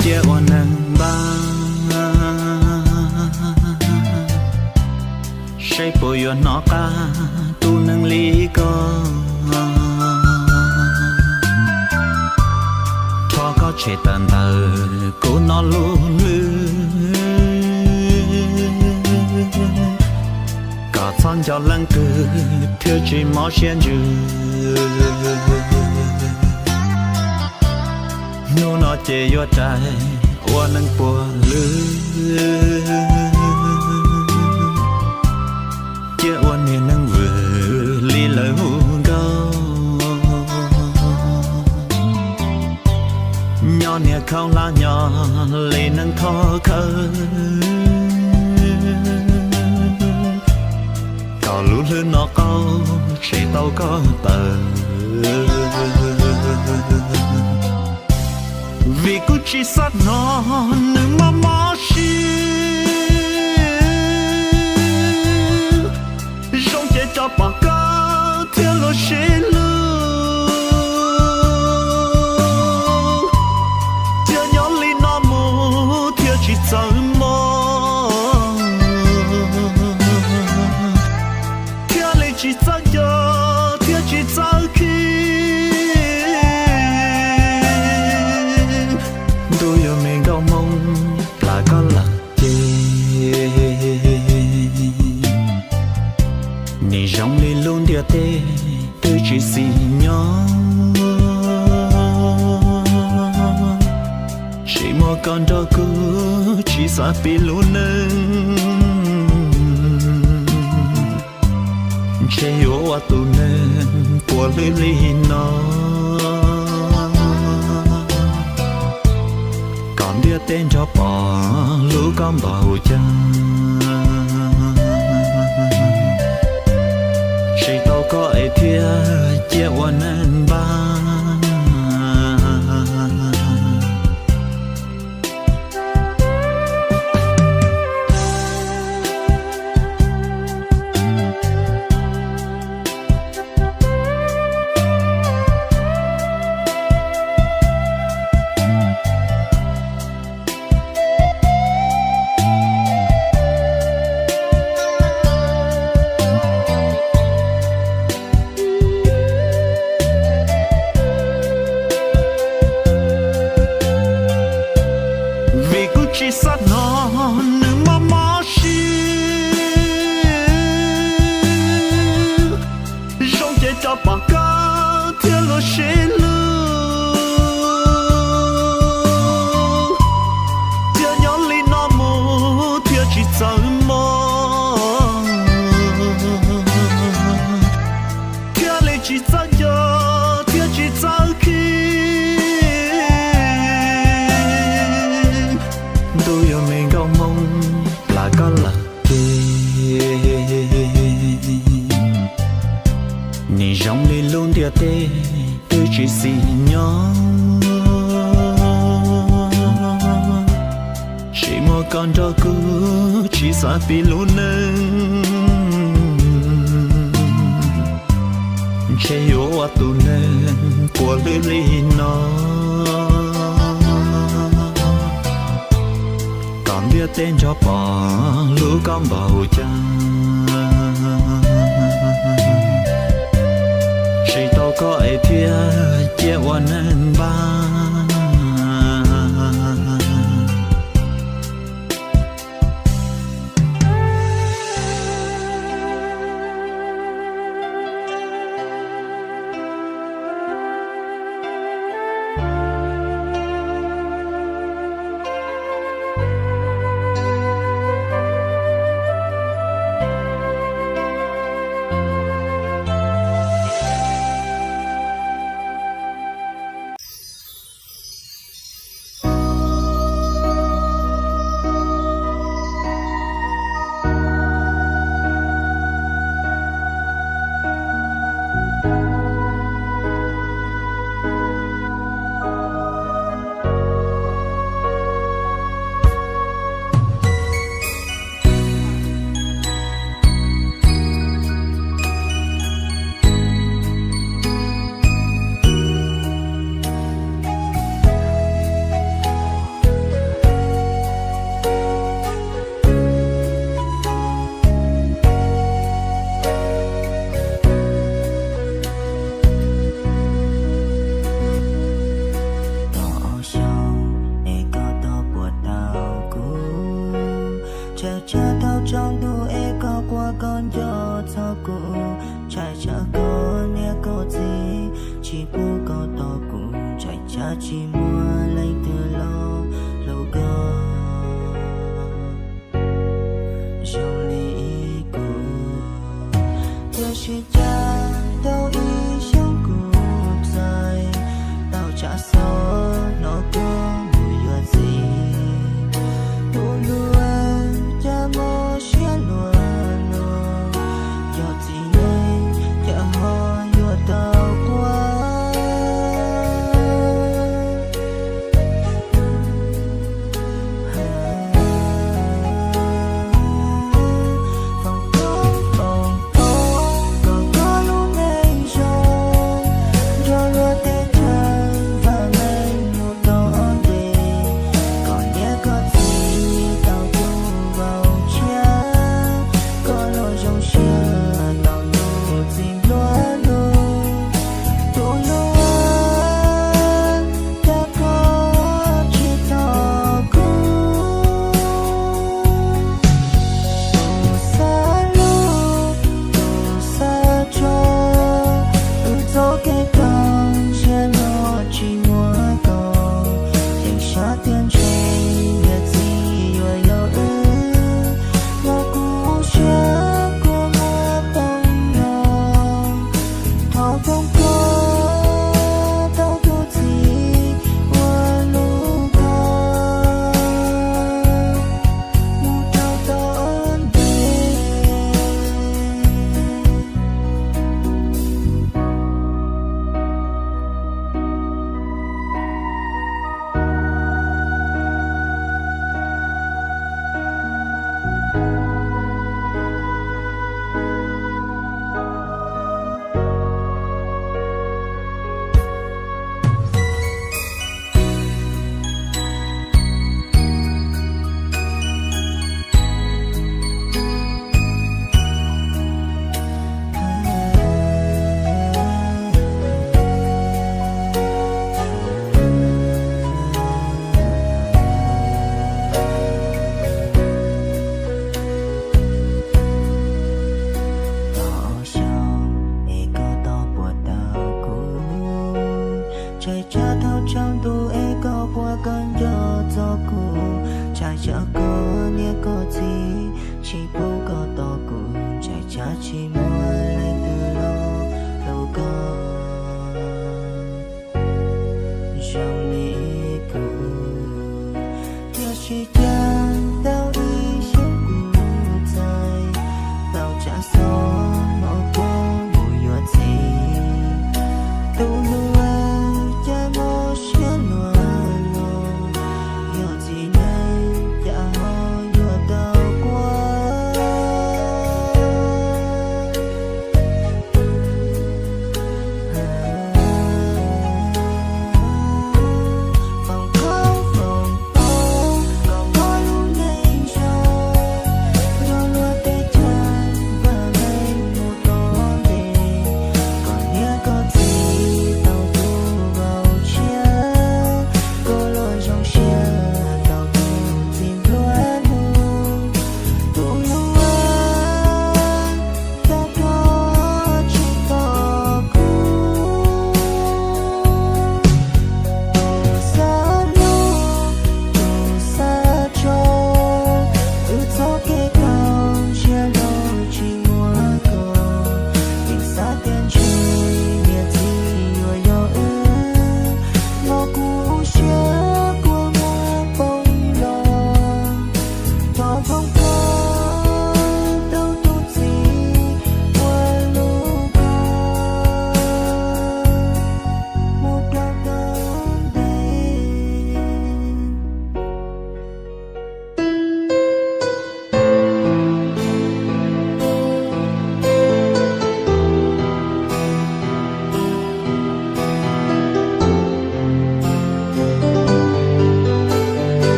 chia oan nang ba say bồi yo nó ca tu nang lý co cho có chế tận tờ cô nó luôn lư cả thằng cho lăng cư thiếu chỉ máu xiên dư nô nó chế yo trái oan nang bùa lư chia oan miền nang vừa li lời hu câu nhỏ nè không la nhỏ lên nang thọ khơi có lũ lớn nó câu chỉ tao có tờ vì cứ chỉ sát nó nương mà mò xí rong chế cho bà ca theo lối xí lư theo nhỏ li nó mù theo chỉ sợ mò theo lấy chỉ sợ cho theo chỉ sợ khi trong ly luôn địa tê tôi chỉ xì nhỏ chỉ một con đó cứ chỉ xa bị luôn nâng chế yếu qua tù nâng của lưới ly nó còn địa tên cho bỏ lũ con bầu chân có ai thia chia oan anh ba chỉ sát nó nương mà mò xí rong chế cho bà ca theo lối xí lư theo nhỏ li nó mù theo chỉ sợ mò theo lấy chỉ sợ cho theo chỉ sợ khi tôi yêu mình không mong là có là kề nì rong đi luôn địa tê tôi chỉ xì nhỏ chỉ một con đó cứ chỉ xa bị luôn nâng chế yếu qua tù nâng của lưới ly nó biết tên cho bỏ lũ con bầu chân chỉ tao có ai thia chia oan anh ba cha chỉ mua lấy từ lâu lâu cơ trong lý cô tôi chỉ cha đâu ý trong cuộc dài tao trả số nó có mùi hoa gì tu luôn cha mô xia luôn cho gì đây cha hoa yêu tao qua chạy cha thao trong tu e có qua con cho cụ chạy cha có nia có gì chỉ bố có to cụ chạy cha chỉ mua lấy từ lâu lâu có trong lý cụ theo chỉ cha tao đi xuống cụ dài tao trả số nó có mùi hoa gì tu luôn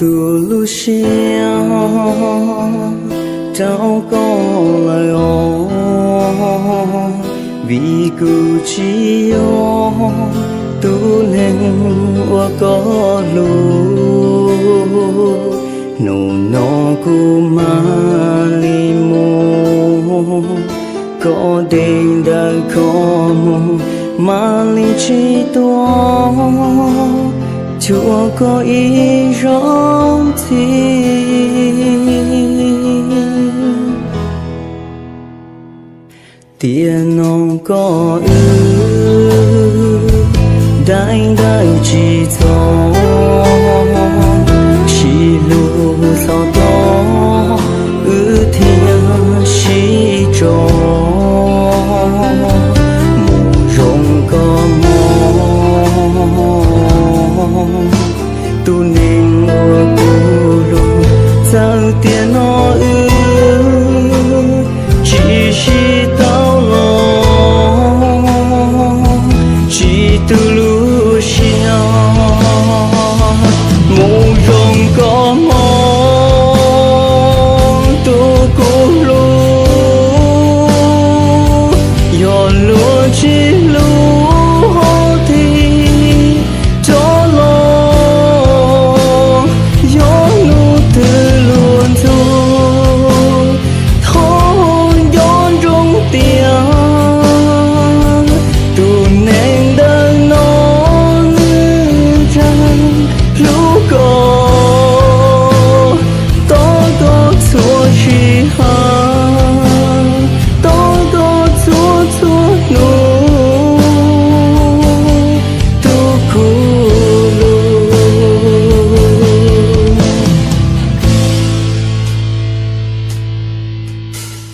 tu lu xiao cháu có lời ô vì cứ chỉ yo tu nên qua có lu nụ nó cu ma li mô có đêm đã có mù mà li chỉ to chúa có ý rong thì tiền non có đại đại chỉ cho chỉ lu sao đó thiên chỉ cho mù rong có mong tu nên ngồi bù lu sao tiền nó chỉ tao lo chỉ từ lu xiao mù rong có mong tu cố lu yo lu chỉ lu ho thì cho lo yo lu từ luôn thôi thôi yon trong tiếng tu nên đơn non rằng lúc có chúa chỉ hàng có chúa nụ tu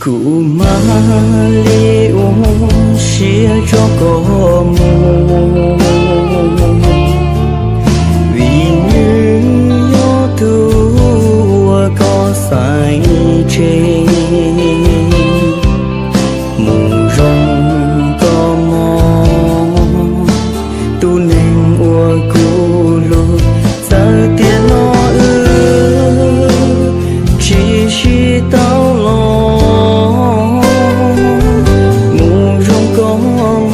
cụ mà li uống xia cho có mù vì như gió thu có sai trên mù rong có mong tu nên ua cụ lu giờ tiền nó chỉ tao lo mù rong có mong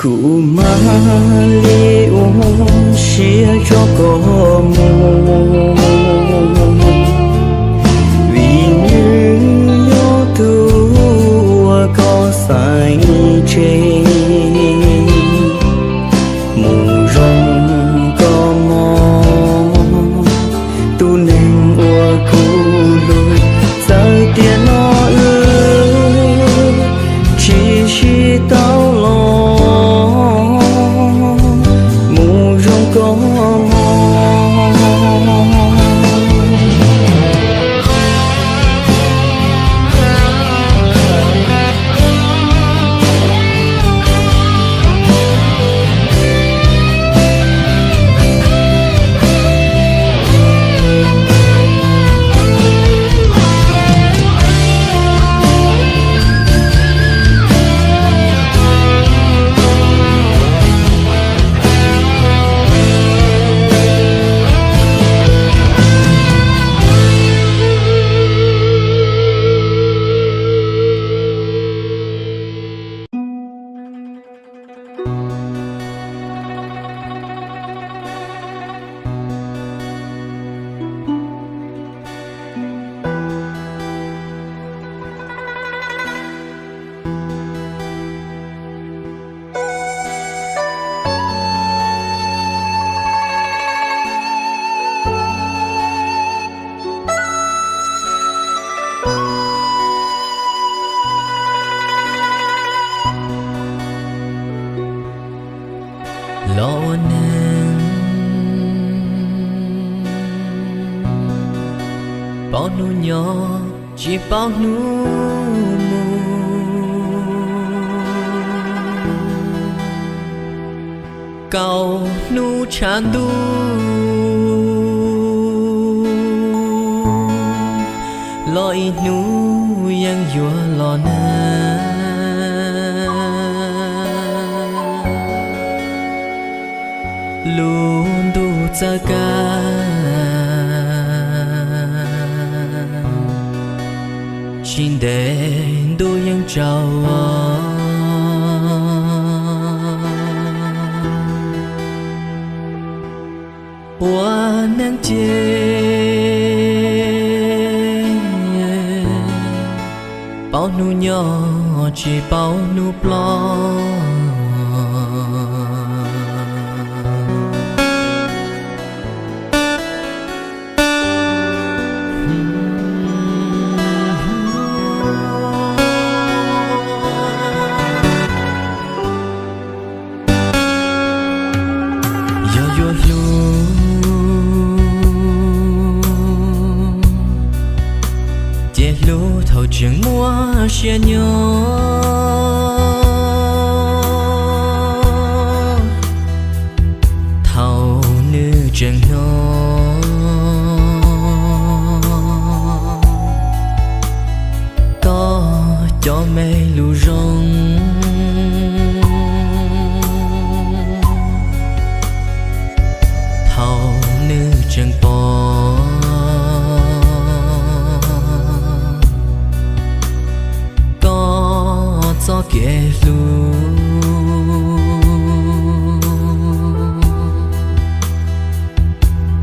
cụ mà li uống xia cho có mù vì như gió thu có sai trên mù rong có mong tu nên ua cụ lu giờ tiền nó chỉ tao lo mù rong có mong lo nên bao nu nhỏ chỉ bao nu mù cầu nu chan du loi nu yang yua lo na luôn đủ cha ca xin đến đủ yang trao hoa nắng chê bao nu nhỏ chỉ bao nu plo chuyện mua xe nhỏ thầu nữ chân nó có cho mê lù rong thầu nữ chân bò cho kể lu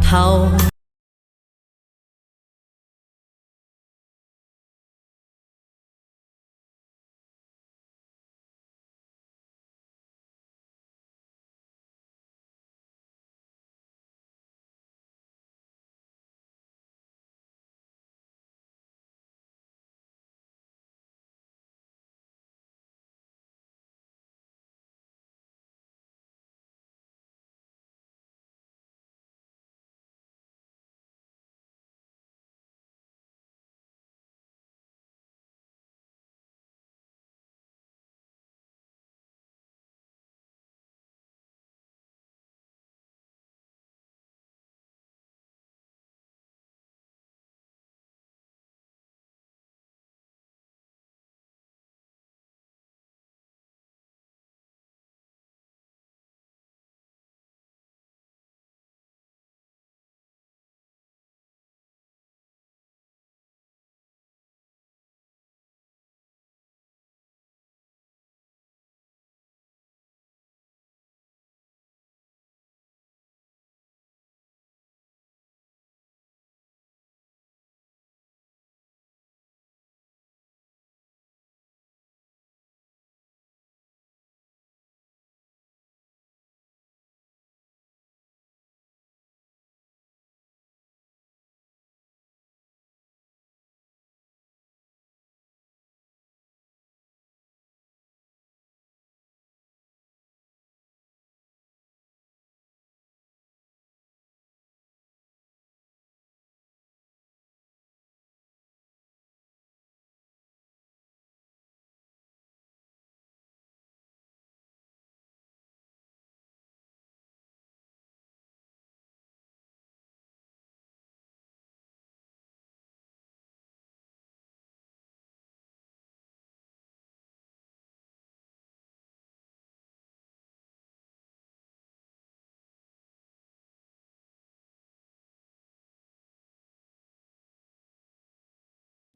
thao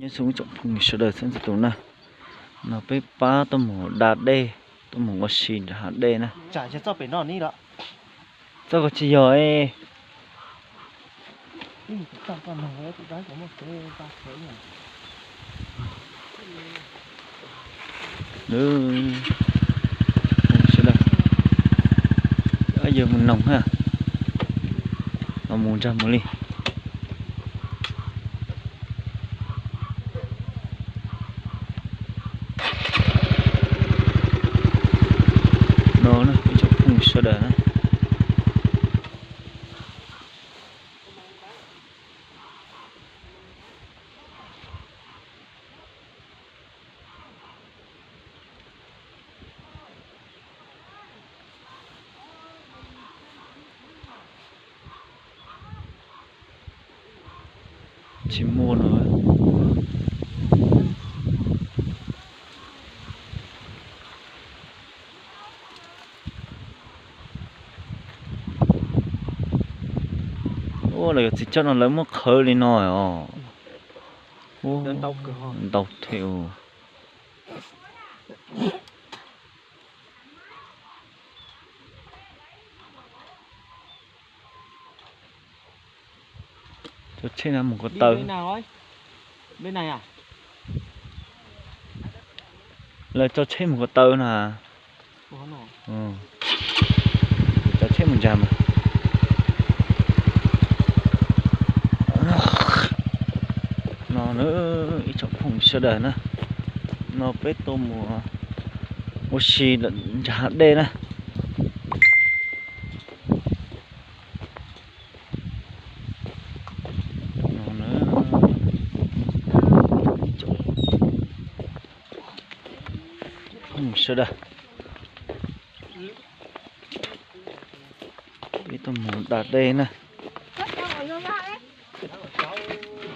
nhớ xuống chọn phùng sơ đời sinh tụ na nó被扒都冇打的都冇我洗打的呢chả cho bên nó đi đó这个只有诶 tao còn nói tụi đó có một cái ba thế này nữa sơ đời ở giờ mình nồng ha nó muốn ra một ly đó nó chỗ phùng sơ đời này chim muôn rồi. Ô là chỉ cho nó lấy một khơi lên nói ô Đến tàu cửa hòn. tàu theo cho trên là một con Đi tàu bên nào ấy? Bên này à? là cho trên một con tàu nè. Ủa nó. Ừ. Cho trên một jam nó nữa trong phòng sơ đời nữa nó bết tôm mùa một xì lẫn chả đê nè nó nữa phòng sơ đời bết tôm mùa đạt đê nè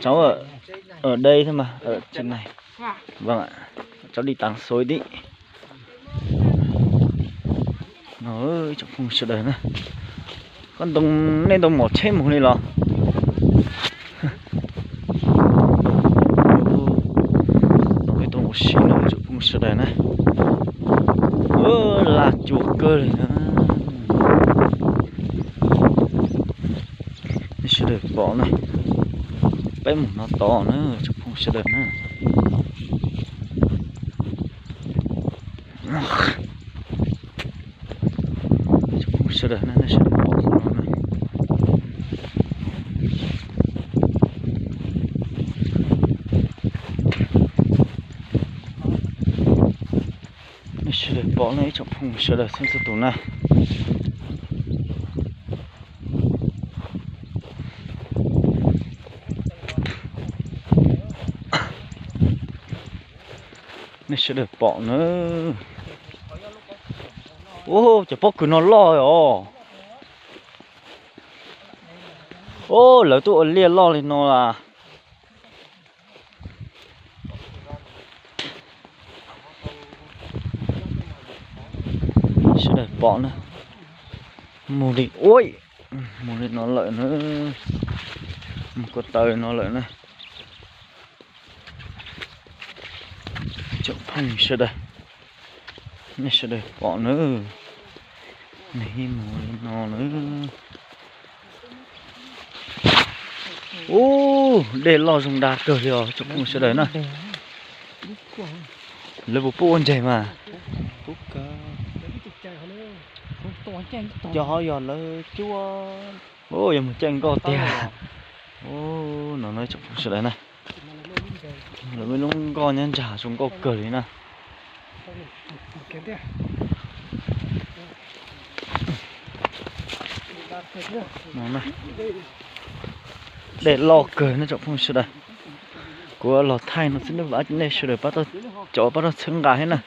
cháu ở đây thôi mà ở trên này. Vâng ạ, cháu đi tàng xối đi. Nó ơi trong phòng sửa đời này con đồng nên đồng mỏ chết một này lò. Nó cái đồng một xí nữa trong phòng sửa đời này là chuột cơ này nữa. Sửa đời bỏ này bé một nó to nữa trong phòng sửa đời nữa. Sửa đời nó sẽ bỏ nó này. Nó sẽ được bỏ này trong phòng sửa đời xem sự tủ này. Nó sẽ được bỏ nữa. Ô, chả bóc cứ nó lo rồi. Ô, lỡ tụi lia lo lên nó là. Sẽ để bỏ nữa. Mù đi, ôi, mù đi nó lợi nữa. Một con tơi nó lợi này. Chỗ phong sẽ đây. Nó sẽ để bỏ nữa. Này mù đi nó nữa. Ô, để lo dùng đá cờ rồi, chỗ phong sẽ đây nè. Lấy bộ bộ chạy mà. Cho giờ lơ chúa. Ô, giờ một chân có tiền. Ô, nó nói chỗ phong sẽ đây này. Rồi mới lúc con nhân trả xuống có cờ đấy nè. Nó này. Để lo cờ nó trong phong sửa đây. Của lò thay nó sẽ được vã trên đây sửa đời bắt đầu chỗ bắt đầu xứng gà hết nè.